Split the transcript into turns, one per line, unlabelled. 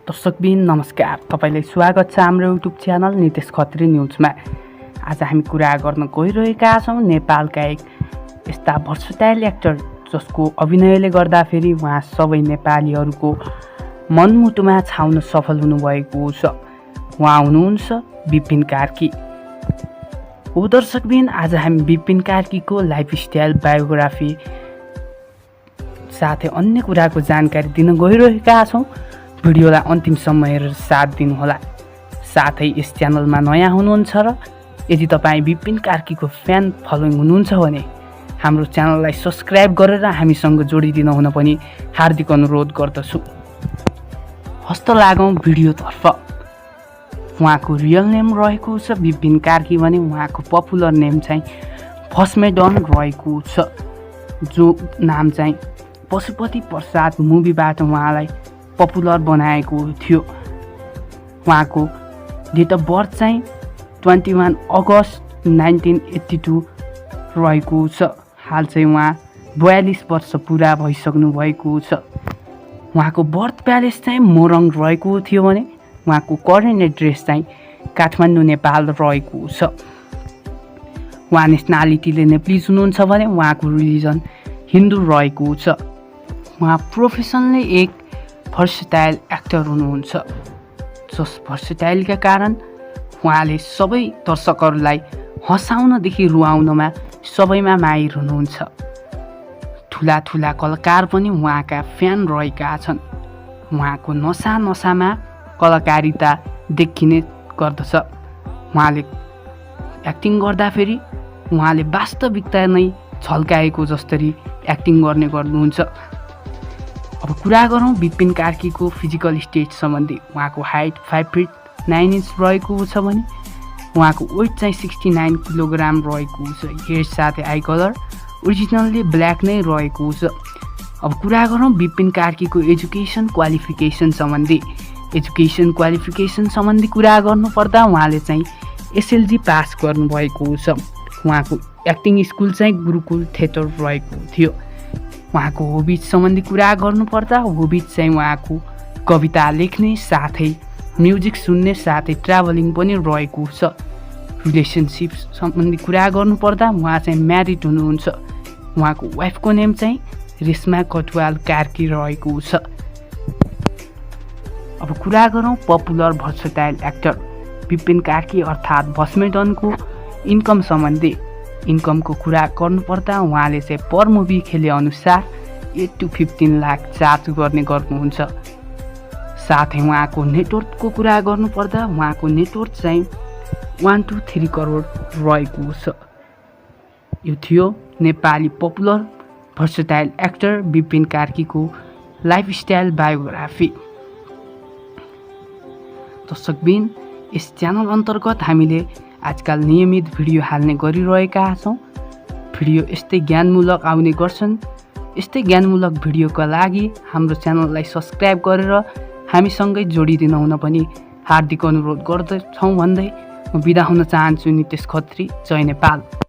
दर्शकबिन नमस्कार, तपाईलाई स्वागत छ हाम्रो युट्युब च्यानल नितेश खत्री न्युजमा। आज हामी कुरा गर्न गइरहेका छौँ नेपालका एक यस्ता भर्सटाइल एक्टर जसको अभिनयले गर्दाफेरि उहाँ सबै नेपालीहरूको मनमुटुमा छाउन सफल हुनुभएको छ। उहाँ हुनुहुन्छ विपिन कार्की। हो दर्शकबिन, आज हामी विपिन कार्कीको लाइफस्टाइल, बायोग्राफी साथै अन्य कुराको जानकारी दिन गइरहेका छौँ। भिडियोलाई अन्तिमसम्म हेरेर साथ दिनुहोला। साथै यस च्यानलमा नयाँ हुनुहुन्छ र यदि तपाईँ विपिन कार्कीको फ्यान फलोइङ हुनुहुन्छ भने हाम्रो च्यानललाई सब्सक्राइब गरेर हामीसँग जोडिदिन हुन पनि हार्दिक अनुरोध गर्दछु। हस्त लागौँ भिडियोतर्फ। उहाँको रियल नेम रहेको छ विपिन कार्की भने उहाँको पपुलर नेम चाहिँ भस्मेडन रहेको छ, जो नाम चाहिँ पशुपति प्रसाद मुभीबाट उहाँलाई पपुलर बनाएको थियो। उहाँको डेट अफ बर्थ चाहिँ 21 अगस्त 1982 रहेको छ। हाल चाहिँ उहाँ 42 वर्ष पुरा भइसक्नु भएको छ। उहाँको बर्थ प्यालेस चाहिँ मोरङ रहेको थियो भने उहाँको करेन्ट एड्रेस चाहिँ काठमाडौँ नेपाल रहेको छ। उहाँ नेसनालिटीले नेपाली हुनुहुन्छ भने उहाँको रिलिजन हिन्दू रहेको छ। उहाँ प्रोफेसनली एक भर्सटाइल एक्टर हुनुहुन्छ, जस भर्सटाइलका कारण उहाँले सबै दर्शकहरूलाई हँसाउनदेखि रुवाउनमा सबैमा माहिर हुनुहुन्छ। ठुला ठुला कलाकार पनि उहाँका फ्यान रहेका छन्। उहाँको नसामा कलाकारिता देखिने गर्दछ। उहाँले एक्टिङ गर्दाफेरि उहाँले वास्तविकता नै झल्काएको जसरी एक्टिङ गर्ने गर्नुहुन्छ। अब कुरा गरौँ विपिन कार्कीको फिजिकल स्टेट सम्बन्धी। उहाँको हाइट 5 फिट 9 इन्च रहेको छ भने उहाँको वेट चाहिँ 69 किलोग्राम रहेको छ। हेयर साथै आई कलर ओरिजिनल्ली ब्ल्याक नै रहेको छ। अब कुरा गरौँ विपिन कार्कीको एजुकेसन क्वालिफिकेसन सम्बन्धी। एजुकेसन क्वालिफिकेसन सम्बन्धी कुरा गर्नुपर्दा उहाँले चाहिँ एसएलजी पास गर्नुभएको छ। उहाँको एक्टिङ स्कुल चाहिँ गुरुकुल थिएटर रहेको थियो। उहाँको हबिज सम्बन्धी कुरा गर्नुपर्दा हबिज चाहिँ उहाँको कविता लेख्ने साथै म्युजिक सुन्ने साथै ट्राभलिङ पनि रहेको छ। रिलेसनसिप सम्बन्धी कुरा गर्नुपर्दा उहाँ चाहिँ म्यारिड हुनुहुन्छ। उहाँको वाइफको नेम चाहिँ रेशमा कटुवाल कार्की रहेको छ। अब कुरा गरौँ popular versatile actor Vipin Karki अर्थात् भस्मेडनको इन्कम सम्बन्धी। इन्कमको कुरा गर्नुपर्दा उहाँले चाहिँ पर मुभी खेले अनुसार 8 to 15 लाख चार्ज गर्ने गर्नुहुन्छ। साथै उहाँको नेटवर्कको कुरा गर्नुपर्दा उहाँको नेटवर्क चाहिँ 1 to 3 करोड रहेको छ। यो थियो Nepali popular versatile actor Vipin कार्कीको लाइफस्टाइल बायोग्राफी। दर्शकबिन, यस च्यानल अन्तर्गत हामीले आजकल नियमित भिडियो हाल्ने गरिरहेका छौँ। भिडियो यस्तै ज्ञानमूलक आउने गर्छन्। यस्तै ज्ञानमूलक भिडियोका लागि हाम्रो च्यानललाई सब्सक्राइब गरेर हामीसँगै जोडिदिन हुन पनि हार्दिक अनुरोध गर्दछौँ भन्दै म बिदा हुन चाहन्छु। नितेश खत्री। जय नेपाल।